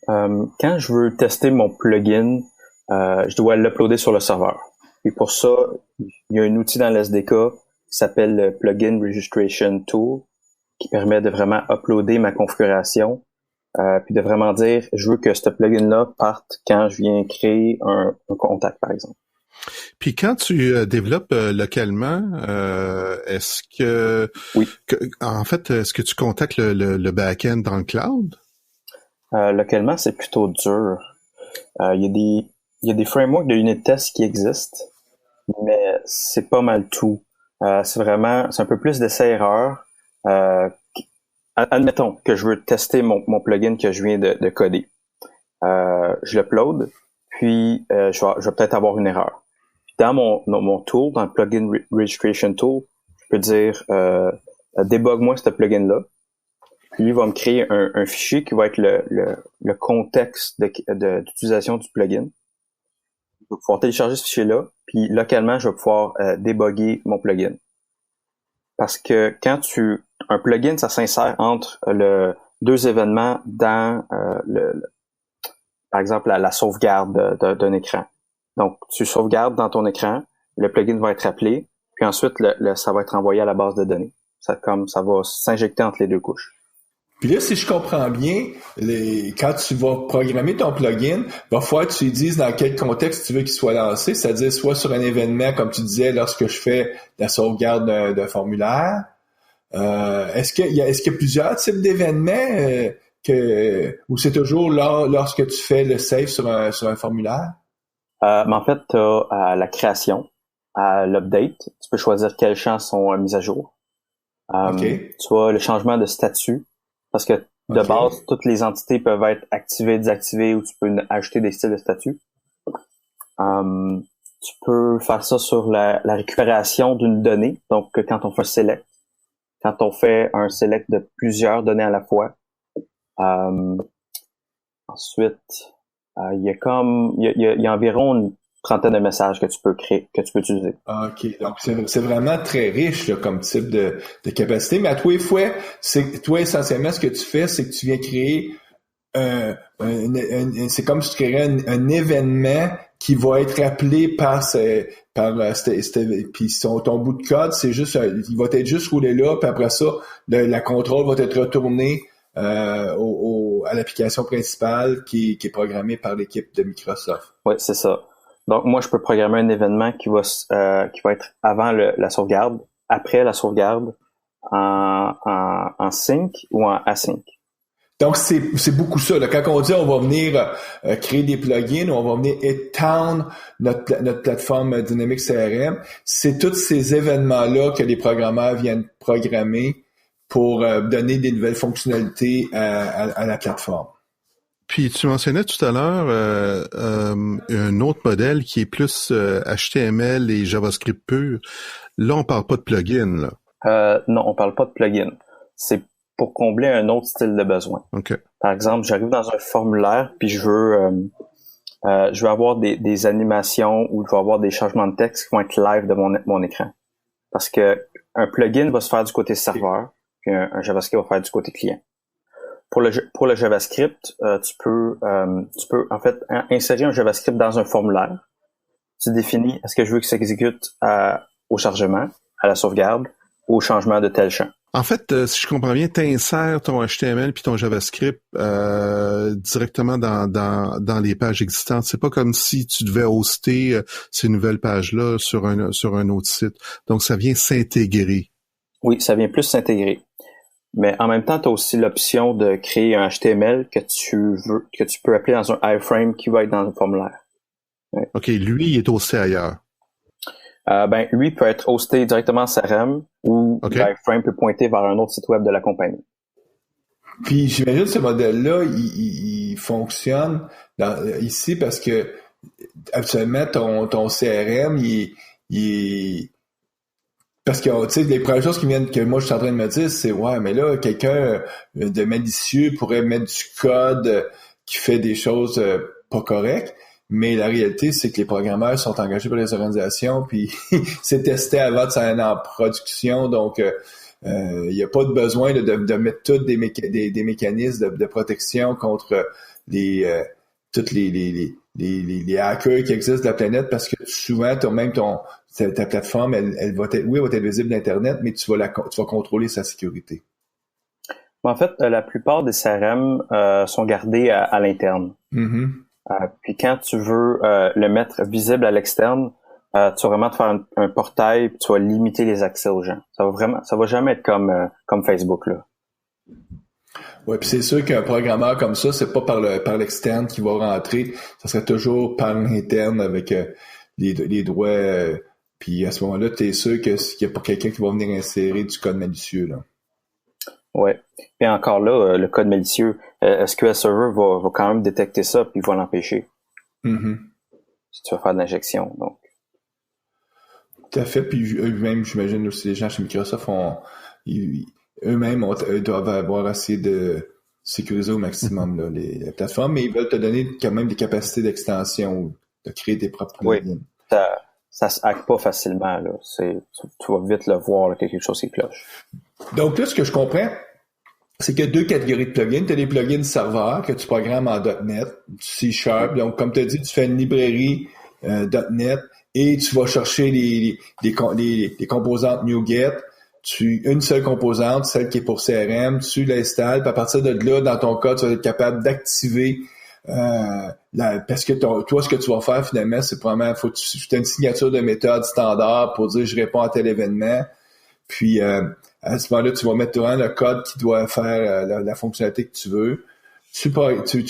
Quand je veux tester mon plugin, je dois l'uploader sur le serveur. Et pour ça, il y a un outil dans l'SDK qui s'appelle le Plugin Registration Tool qui permet de vraiment uploader ma configuration. Puis de vraiment dire, je veux que ce plugin-là parte quand je viens créer un contact, par exemple. Puis quand tu développes localement, est-ce que... Oui. En fait, est-ce que tu contactes le back-end dans le cloud? Localement, c'est plutôt dur. Il y a des frameworks de unit test qui existent, mais c'est pas mal tout. C'est un peu plus d'essais-erreurs. Admettons que je veux tester mon plugin que je viens de coder. Je l'upload, puis je vais peut-être avoir une erreur. Dans mon tool, dans le Plugin Registration Tool, je peux dire débug-moi ce plugin-là. Puis il va me créer un fichier qui va être le contexte d'utilisation du plugin. Je vais pouvoir télécharger ce fichier-là, puis localement, je vais pouvoir débugger mon plugin. Parce que un plugin, ça s'insère entre deux événements dans par exemple la sauvegarde d'un écran. Donc, tu sauvegardes dans ton écran, le plugin va être appelé, puis ensuite ça va être envoyé à la base de données. Ça va s'injecter entre les deux couches. Puis là, si je comprends bien, quand tu vas programmer ton plugin, va falloir que tu lui dises dans quel contexte tu veux qu'il soit lancé, c'est-à-dire soit sur un événement, comme tu disais, lorsque je fais la sauvegarde d'un formulaire. Est-ce qu'il y a plusieurs types d'événements ou c'est toujours lorsque tu fais le save sur un formulaire? Mais en fait, tu as la création, l'update. Tu peux choisir quels champs sont mis à jour. Okay. Tu as le changement de statut. Parce que de base, toutes les entités peuvent être activées, désactivées, ou tu peux ajouter des styles de statut. Tu peux faire ça sur la récupération d'une donnée. Donc, quand on fait un select, quand on fait un select de plusieurs données à la fois. Ensuite, il y a environ une trentaine de messages que tu peux créer, que tu peux utiliser. OK. Donc, c'est vraiment très riche, là, comme type de capacité. Mais à tous les fois, toi, essentiellement, ce que tu fais, c'est que tu viens créer c'est comme si tu créerais un événement qui va être appelé puis ton bout de code, c'est juste, il va être juste roulé là, puis après ça, la contrôle va être retournée à l'application principale qui est programmée par l'équipe de Microsoft. Oui, c'est ça. Donc, moi, je peux programmer un événement qui va être avant la sauvegarde, après la sauvegarde, en sync ou en async. Donc, c'est beaucoup ça. Là. Quand on dit on va venir créer des plugins, on va venir étendre notre plateforme Dynamics CRM, c'est tous ces événements-là que les programmeurs viennent programmer pour donner des nouvelles fonctionnalités à la plateforme. Puis tu mentionnais tout à l'heure un autre modèle qui est plus HTML et JavaScript pur. Là, on parle pas de plugin, là. Non, on parle pas de plugin. C'est pour combler un autre style de besoin. Okay. Par exemple, j'arrive dans un formulaire puis je veux avoir des animations ou je veux avoir des changements de texte qui vont être live de mon écran. Parce que un plugin va se faire du côté serveur puis un JavaScript va faire du côté client. Pour le JavaScript, tu peux en fait insérer un JavaScript dans un formulaire. Tu définis est-ce que je veux que ça exécute au chargement, à la sauvegarde ou au changement de tel champ. En fait, si je comprends bien, tu insères ton HTML puis ton JavaScript directement dans les pages existantes. C'est pas comme si tu devais hoster ces nouvelles pages-là sur un autre site. Donc, ça vient s'intégrer. Oui, ça vient plus s'intégrer. Mais en même temps, tu as aussi l'option de créer un HTML que tu peux appeler dans un iframe qui va être dans un formulaire. Ouais. OK, lui, il est hosté ailleurs. Lui peut être hosté directement en CRM ou l'iframe peut pointer vers un autre site web de la compagnie. Puis j'imagine que ce modèle-là, il fonctionne ici parce que actuellement, ton CRM, il parce que, tu sais, les premières choses que moi, je suis en train de me dire, c'est, ouais, mais là, quelqu'un de malicieux pourrait mettre du code qui fait des choses pas correctes. Mais la réalité, c'est que les programmeurs sont engagés par les organisations, puis c'est testé avant de s'en aller en production. Donc, il n'y a pas de besoin de mettre tous des mécanismes de protection contre tous les hackers qui existent de la planète, parce que souvent, ta plateforme, elle va être visible d'Internet, mais tu vas contrôler sa sécurité. En fait, la plupart des CRM sont gardés à l'interne. Mm-hmm. Puis quand tu veux le mettre visible à l'externe, tu vas vraiment te faire un portail, puis tu vas limiter les accès aux gens. Ça va jamais être comme Facebook, là. Ouais, puis c'est sûr qu'un programmeur comme ça, c'est pas par l'externe qui va rentrer, ça serait toujours par l'interne avec les droits. Puis à ce moment-là, tu es sûr qu'il n'y a pas quelqu'un qui va venir insérer du code malicieux, là. Ouais. Et encore là, le code malicieux, SQL Server va quand même détecter ça puis va l'empêcher. Mm-hmm. Si tu vas faire de l'injection, donc. Tout à fait. Puis eux-mêmes, j'imagine aussi les gens chez Microsoft eux-mêmes doivent avoir essayé de sécuriser au maximum là, les plateformes, mais ils veulent te donner quand même des capacités d'extension ou de créer tes propres plugins. Oui, ça se hack pas facilement, là. Tu vas vite le voir, là, quelque chose qui cloche. Donc là, ce que je comprends, c'est qu'il y a deux catégories de plugins. Tu as des plugins serveurs que tu programmes en .NET, du C#. Donc, comme tu as dit, tu fais une librairie .NET et tu vas chercher les composantes NuGet. Une seule composante, celle qui est pour CRM, tu l'installes, puis à partir de là, dans ton cas, tu vas être capable d'activer parce que toi, ce que tu vas faire finalement, c'est probablement faut que tu aies une signature de méthode standard pour dire je réponds à tel événement. Puis à ce moment-là, tu vas mettre le code qui doit faire la fonctionnalité que tu veux. Tu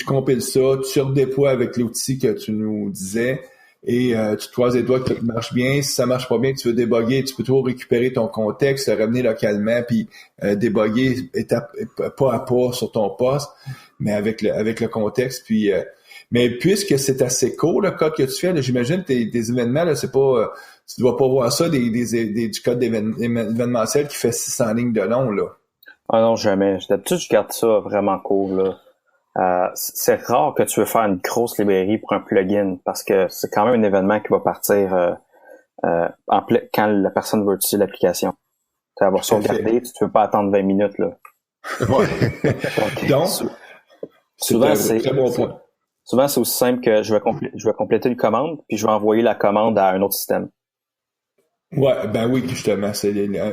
compiles ça, tu redéploies avec l'outil que tu nous disais et tu te croises les doigts que tout marche bien. Si ça marche pas bien, que tu veux déboguer, tu peux toujours récupérer ton contexte, le ramener localement, puis déboguer pas à pas sur ton poste, mais avec le contexte. Puis Mais puisque c'est assez court, le code que tu fais, là, j'imagine tes événements, là, c'est pas, tu dois pas voir ça du code événementiel qui fait 600 lignes de long, là. Ah non, jamais. D'habitude, je garde ça vraiment court, là. C'est rare que tu veux faire une grosse librairie pour un plugin parce que c'est quand même un événement qui va partir quand la personne va utiliser l'application. Tu vas avoir sauvegardé, tu ne peux pas attendre 20 minutes, là. Ouais. Donc, souvent, c'est un très bon point. Souvent, c'est aussi simple que je vais compléter une commande, puis je vais envoyer la commande à un autre système. Ouais, ben oui, justement, ça,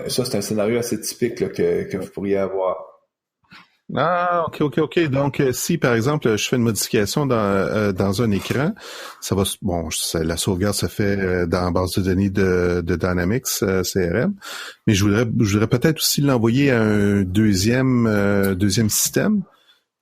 c'est un scénario assez typique là, que vous pourriez avoir. Ah, ok. Donc, si par exemple je fais une modification dans un écran, ça va, la sauvegarde se fait dans la base de données de Dynamics CRM, mais je voudrais peut-être aussi l'envoyer à un deuxième système,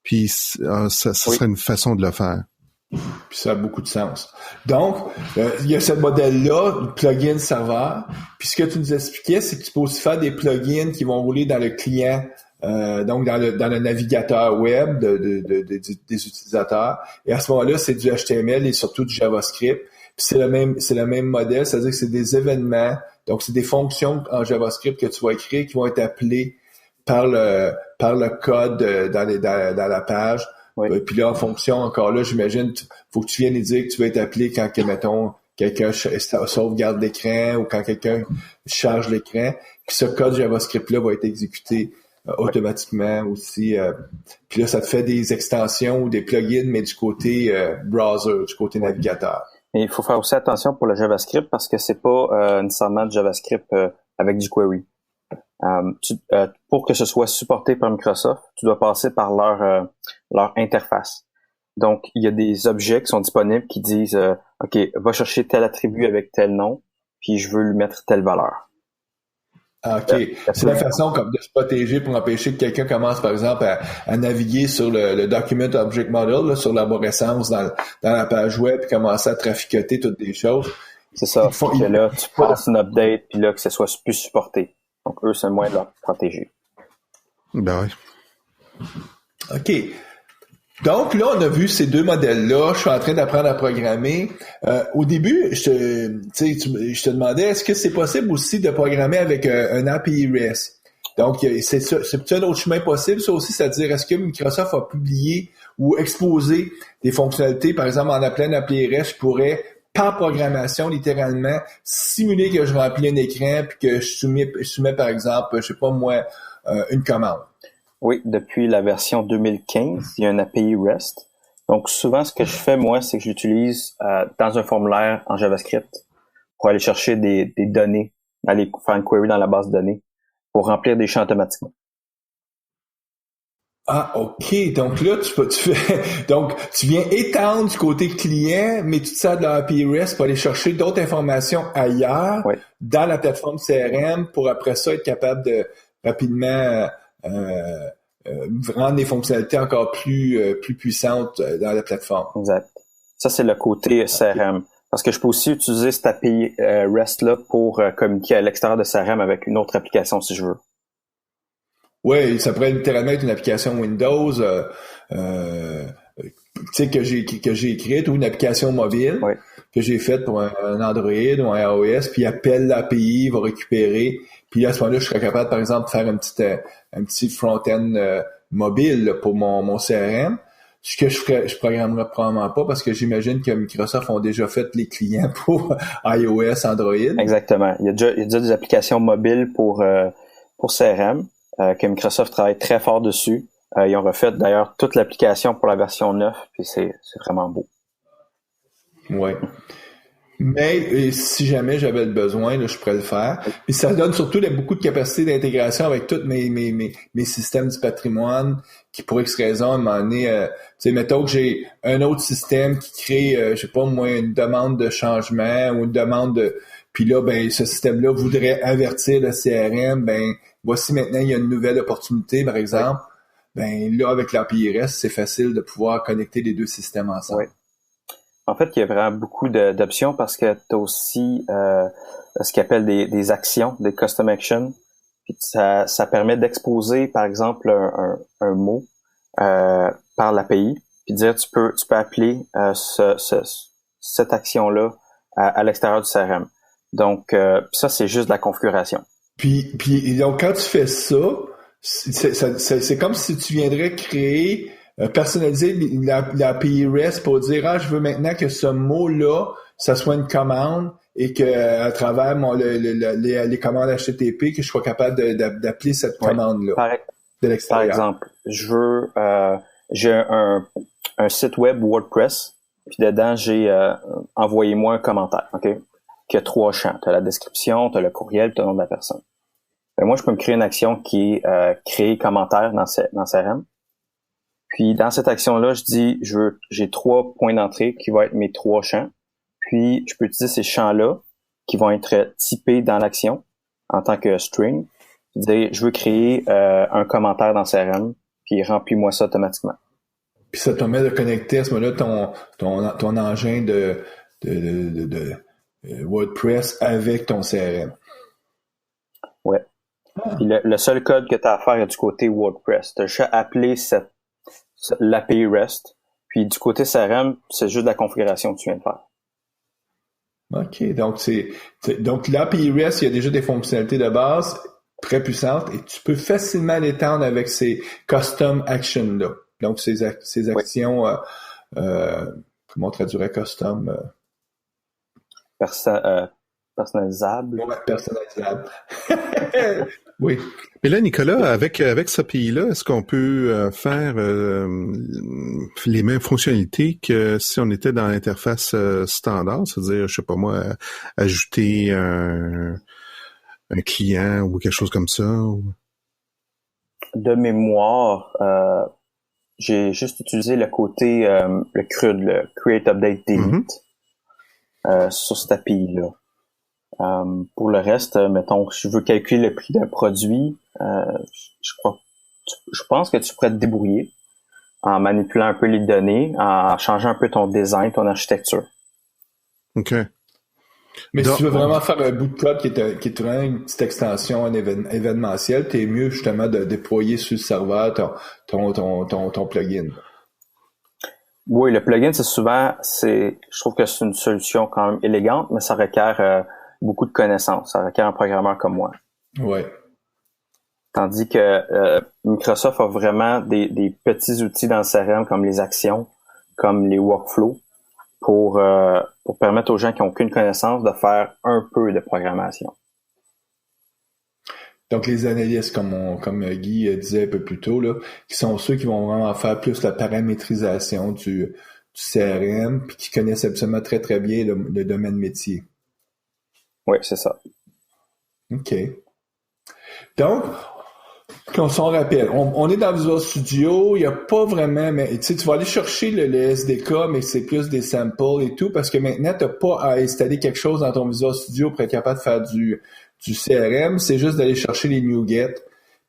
puis ça serait une façon de le faire. Puis ça a beaucoup de sens. Donc, il y a ce modèle-là, plugin serveur. Puis ce que tu nous expliquais, c'est que tu peux aussi faire des plugins qui vont rouler dans le client, donc dans le navigateur web des utilisateurs. Et à ce moment-là, c'est du HTML et surtout du JavaScript. Puis c'est le même modèle, c'est-à-dire que c'est des événements, donc c'est des fonctions en JavaScript que tu vas écrire qui vont être appelées par le code dans la page. Oui. Puis là, en fonction, encore là, j'imagine, faut que tu viennes et dire que tu vas être appelé quand, mettons, quelqu'un sauvegarde l'écran ou quand quelqu'un charge l'écran. Puis ce code JavaScript-là va être exécuté automatiquement aussi. Puis là, ça te fait des extensions ou des plugins, mais du côté browser, du côté navigateur. Et il faut faire aussi attention pour le JavaScript parce que c'est pas nécessairement du JavaScript avec du query. Pour que ce soit supporté par Microsoft, tu dois passer par leur interface. Donc, il y a des objets qui sont disponibles qui disent OK, va chercher tel attribut avec tel nom, puis je veux lui mettre telle valeur. OK. C'est la façon comme de se protéger pour empêcher que quelqu'un commence, par exemple, à naviguer sur le Document Object Model, là, sur l'arborescence dans la page web, puis commencer à traficoter toutes des choses. C'est ça. Que là, tu passes une update, puis là, que ce soit plus supporté. Donc, eux, c'est un moyen de leur protéger. Ben oui. OK. Donc, là, on a vu ces deux modèles-là. Je suis en train d'apprendre à programmer. Au début, je te demandais, est-ce que c'est possible aussi de programmer avec un API REST? Donc, c'est un autre chemin possible, ça aussi, c'est-à-dire, est-ce que Microsoft a publié ou exposé des fonctionnalités, par exemple, en appelant un API REST, je pourrais par programmation, littéralement, simuler que je remplis un écran puis que je soumets par exemple, je sais pas moi, une commande. Oui, depuis la version 2015, il y a un API REST. Donc, souvent, ce que je fais, moi, c'est que je l'utilise dans un formulaire en JavaScript pour aller chercher des données, aller faire une query dans la base de données pour remplir des champs automatiquement. Ah, OK. Donc là, tu viens étendre du côté client, mais tu te sers de la API REST pour aller chercher d'autres informations ailleurs, oui, dans la plateforme CRM pour après ça être capable de rapidement rendre des fonctionnalités encore plus puissantes dans la plateforme. Exact. Ça, c'est le côté CRM. Parce que je peux aussi utiliser cette API REST-là pour communiquer à l'extérieur de CRM avec une autre application si je veux. Oui, ça pourrait littéralement être une application Windows que j'ai écrite ou une application mobile que j'ai faite pour un Android ou un iOS, puis appelle l'API, va récupérer, puis à ce moment-là, je serais capable, par exemple, de faire un petit front-end mobile là, pour mon CRM. Ce que je programmerais probablement pas parce que j'imagine que Microsoft ont déjà fait les clients pour iOS, Android. Exactement. Il y a déjà des applications mobiles pour CRM. Que Microsoft travaille très fort dessus. Ils ont refait d'ailleurs toute l'application pour la version 9, puis c'est vraiment beau. Ouais. Mais si jamais j'avais le besoin, là, je pourrais le faire. Puis ça donne surtout beaucoup de capacité d'intégration avec tous mes systèmes du patrimoine qui, pour X raison, à un moment donné, mettons que j'ai un autre système qui crée, je sais pas moi, une demande de changement ou une demande de... Puis là, ben ce système-là voudrait avertir le CRM, ben voici maintenant, il y a une nouvelle opportunité, par exemple. Ben là, avec l'API REST, c'est facile de pouvoir connecter les deux systèmes ensemble. Oui. En fait, il y a vraiment beaucoup d'options parce que tu as aussi ce qu'on appelle des actions, des custom actions. Puis ça permet d'exposer, par exemple, un mot par l'API. puis dire tu peux appeler cette action-là à l'extérieur du CRM. Donc, ça, c'est juste de la configuration. Puis donc, quand tu fais ça, c'est comme si tu viendrais créer, personnaliser l'API REST pour dire, je veux maintenant que ce mot-là, ça soit une commande et que à travers les commandes HTTP, que je sois capable d'appeler cette commande-là de l'extérieur. Par exemple, j'ai un site web WordPress, puis dedans, j'ai envoyé-moi un commentaire, OK? Qui a 3 champs. Tu as la description, tu as le courriel, tu as le nom de la personne. Moi, je peux me créer une action qui est créer commentaire dans CRM. Puis, dans cette action-là, je dis, j'ai 3 points d'entrée qui vont être mes 3 champs. Puis, je peux utiliser ces champs-là qui vont être typés dans l'action en tant que string. Dire, je veux créer un commentaire dans CRM, puis remplis-moi ça automatiquement. Puis ça te permet de connecter à ce moment-là ton engin de WordPress avec ton CRM. Ouais. Puis le seul code que tu as à faire est du côté WordPress. Tu as juste appelé l'API REST. Puis du côté CRM, c'est juste la configuration que tu viens de faire. OK. Donc l'API REST, il y a déjà des fonctionnalités de base très puissantes et tu peux facilement l'étendre avec ces custom actions-là. Donc ces actions, comment on traduirait custom? Personnalisable. Ouais, personnalisable. Oui. Mais là, Nicolas, avec cette API-là, est-ce qu'on peut faire les mêmes fonctionnalités que si on était dans l'interface standard, c'est-à-dire, je sais pas moi, ajouter un client ou quelque chose comme ça? Ou... De mémoire, j'ai juste utilisé le côté le CRUD, le Create Update Delete, sur cette API-là. Pour le reste, mettons, si je veux calculer le prix d'un produit, je pense que tu pourrais te débrouiller en manipulant un peu les données, en changeant un peu ton design, ton architecture. OK. Mais si tu veux vraiment faire un bout de code qui est vraiment une petite extension événementielle, t'es mieux justement de déployer sur le serveur ton plugin. Oui, le plugin, je trouve que c'est une solution quand même élégante, mais ça requiert beaucoup de connaissances. Ça requiert un programmeur comme moi. Ouais. Tandis que Microsoft a vraiment des petits outils dans le CRM comme les actions, comme les workflows, pour permettre aux gens qui n'ont aucune connaissance de faire un peu de programmation. Donc, les analystes, comme Guy disait un peu plus tôt, là, qui sont ceux qui vont vraiment faire plus la paramétrisation du CRM, puis qui connaissent absolument très, très bien le domaine métier. Oui, c'est ça. OK. Donc, qu'on s'en rappelle, on est dans Visual Studio, il n'y a pas vraiment, mais tu sais, tu vas aller chercher le SDK, mais c'est plus des samples et tout, parce que maintenant, tu n'as pas à installer quelque chose dans ton Visual Studio pour être capable de faire du CRM, c'est juste d'aller chercher les NuGet,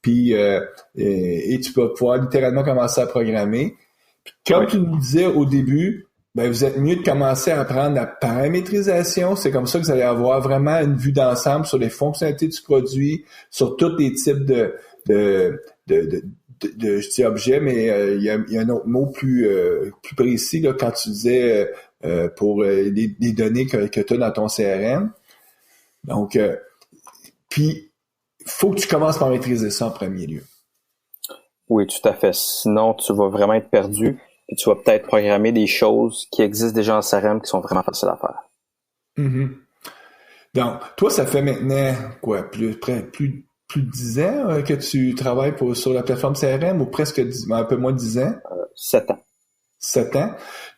puis et tu peux pouvoir littéralement commencer à programmer. Puis, comme tu nous disais au début, ben vous êtes mieux de commencer à apprendre la paramétrisation. C'est comme ça que vous allez avoir vraiment une vue d'ensemble sur les fonctionnalités du produit, sur tous les types de je dis objet, mais il y a un autre mot plus précis là, quand tu disais pour les données que tu as dans ton CRM. Donc, puis, il faut que tu commences par maîtriser ça en premier lieu. Oui, tout à fait. Sinon, tu vas vraiment être perdu. Puis tu vas peut-être programmer des choses qui existent déjà en CRM qui sont vraiment faciles à faire. Mm-hmm. Donc, toi, ça fait maintenant, quoi, plus de 10 ans que tu travailles sur la plateforme CRM ou presque un peu moins de 10 ans? 7 ans. 7 ans.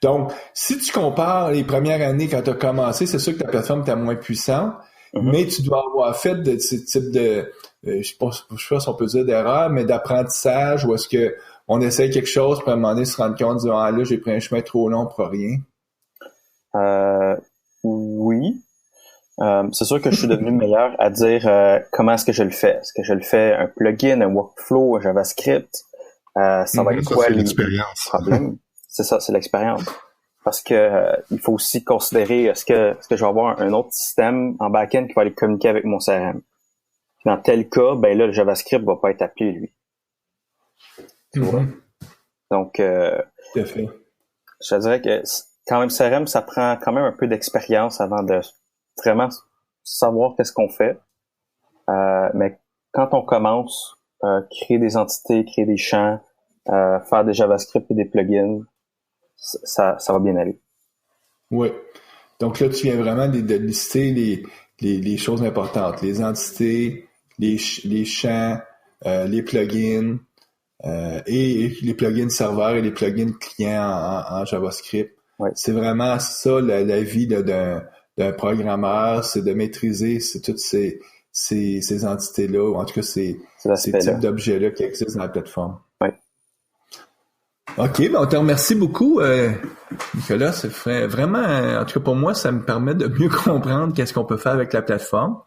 Donc, si tu compares les premières années quand tu as commencé, c'est sûr que ta plateforme était moins puissante, mais tu dois avoir fait de ce type de, je sais pas si on peut dire d'erreur, mais d'apprentissage, ou est-ce que on essaye quelque chose, puis à un moment donné, se rendre compte, disant, là, j'ai pris un chemin trop long pour rien? Oui. C'est sûr que je suis devenu meilleur à dire comment est-ce que je le fais. Est-ce que je le fais un plugin, un workflow, un JavaScript? Ça va être quoi l'expérience. Problème? C'est ça, c'est l'expérience. Parce que il faut aussi considérer est-ce que je vais avoir un autre système en back-end qui va aller communiquer avec mon CRM. Dans tel cas, ben là, le JavaScript va pas être appelé, lui. Tu vois? Donc, tout à fait. Je te dirais que quand même CRM, ça prend quand même un peu d'expérience avant de vraiment savoir qu'est-ce qu'on fait. Mais quand on commence, créer des entités, créer des champs, faire des JavaScript et des plugins, ça va bien aller. Oui. Donc là, tu viens vraiment de lister les choses importantes. Les entités, les champs, les plugins, et les plugins serveurs et les plugins clients en JavaScript. Oui. C'est vraiment ça la vie d'un programmeur, c'est de maîtriser toutes ces entités-là, ou en tout cas ces types d'objets-là qui existent dans la plateforme. Oui. OK, ben on te remercie beaucoup, Nicolas. Ça fait vraiment, en tout cas pour moi, ça me permet de mieux comprendre qu'est-ce qu'on peut faire avec la plateforme.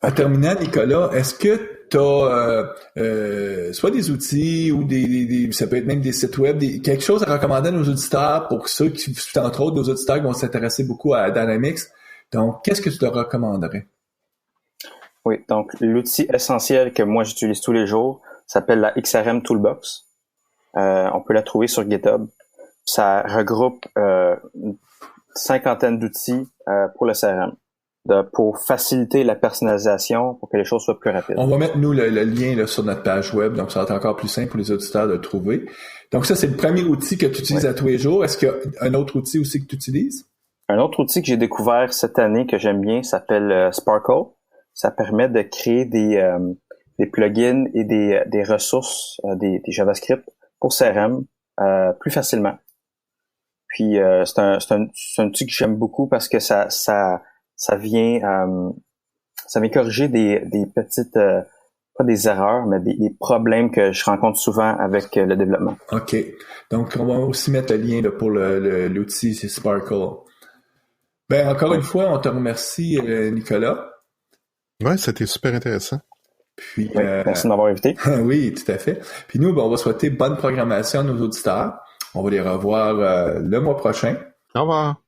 En terminant, Nicolas, est-ce que tu as soit des outils ou ça peut être même des sites web, quelque chose à recommander à nos auditeurs pour ceux qui, entre autres, nos auditeurs qui vont s'intéresser beaucoup à Dynamics. Donc, qu'est-ce que tu leur recommanderais? Oui, donc l'outil essentiel que moi j'utilise tous les jours s'appelle la XRM Toolbox. On peut la trouver sur GitHub. Ça regroupe une cinquantaine d'outils pour le CRM. Pour faciliter la personnalisation, pour que les choses soient plus rapides. On va mettre, nous, le lien là, sur notre page web, donc ça va être encore plus simple pour les auditeurs de le trouver. Donc ça, c'est le premier outil que tu utilises à tous les jours. Est-ce qu'il y a un autre outil aussi que tu utilises? Un autre outil que j'ai découvert cette année que j'aime bien s'appelle Sparkle. Ça permet de créer des plugins et des ressources, des JavaScript pour CRM plus facilement. Puis c'est un outil que j'aime beaucoup parce que ça vient corriger des petites pas des erreurs, mais des problèmes que je rencontre souvent avec le développement. OK. Donc, on va aussi mettre le lien là, pour l'outil, c'est Sparkle. Ben, encore une fois, on te remercie, Nicolas. Ouais, c'était super intéressant. Puis, merci de m'avoir invité. Oui, tout à fait. Puis nous, ben, on va souhaiter bonne programmation à nos auditeurs. On va les revoir le mois prochain. Au revoir.